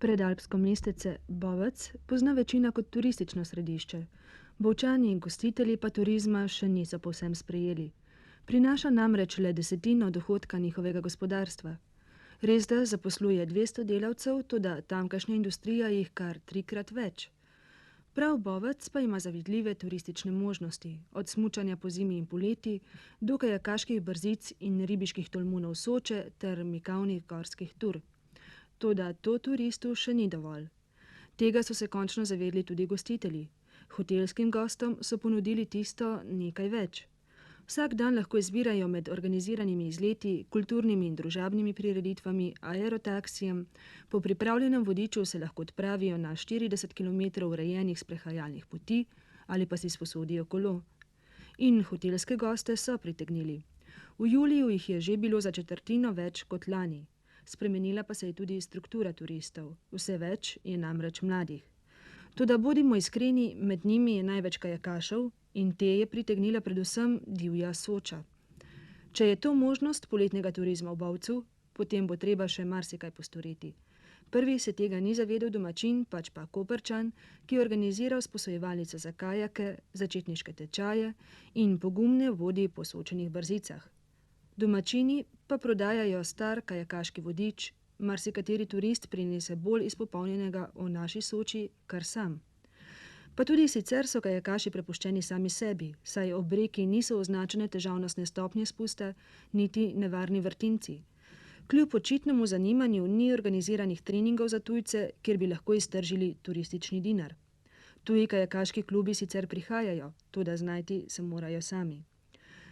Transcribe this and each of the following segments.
Predalpsko mestece Bovec pozna večina kot turistično središče. Bovčani in gostitelji pa turizma še niso povsem sprejeli. Prinaša namreč le desetino dohodka njihovega gospodarstva. Resda zaposluje 200 delavcev, toda tamkajšnja industrija jih kar 3-krat več. Prav Bovec pa ima zavidljive turistične možnosti, od smučanja pozimi in poleti do kajakaških brzic in ribiških tolmunov Soče ter mikavnih gorskih tur. Toda to turistu še ni dovolj. Tega so se končno zavedli tudi gostitelji. Hotelskim gostom so ponudili tisto nekaj več. Vsak dan lahko izbirajo med organiziranimi izleti, kulturnimi in družabnimi prireditvami, aerotaksijem, po pripravljenem vodiču se lahko odpravijo na 40 km urejenih sprehajalnih poti ali pa si sposodijo kolo. In hotelske goste so pritegnili. V juliju jih je že bilo za četrtino več kot lani. Spremenila pa se je tudi struktura turistov. Vse več je namreč mladih. Toda bodimo iskreni, med njimi je največ kajakašev in te je pritegnila predvsem divja Soča. Če je to možnost poletnega turizma v Bovcu, potem bo treba še marsikaj postoriti. Prvi se tega ni zavedel domačin, pač pa Koprčan, ki je organiziral sposojevalnico za kajake, začetniške tečaje in pogumne vodi po Sočinih brzicah. Domačini pa prodajajo star kajakaški vodič, marsikateri turist prinese bolj izpopolnjenega o naši Soči kar sam. Pa tudi sicer so kajakaši prepuščeni sami sebi, saj ob reki niso označene težavnostne stopnje spusta, niti nevarni vrtinci. Kljub očitnemu zanimanju ni organiziranih treningov za tujce, kjer bi lahko iztržili turistični dinar. Tuji kajakaški klubi sicer prihajajo, toda znajti se morajo sami.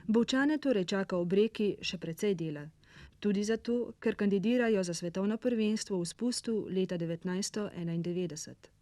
Bovčane torej čaka ob reki še precej dela. Tudi zato, ker kandidirajo za svetovno prvenstvo v spustu leta 1991.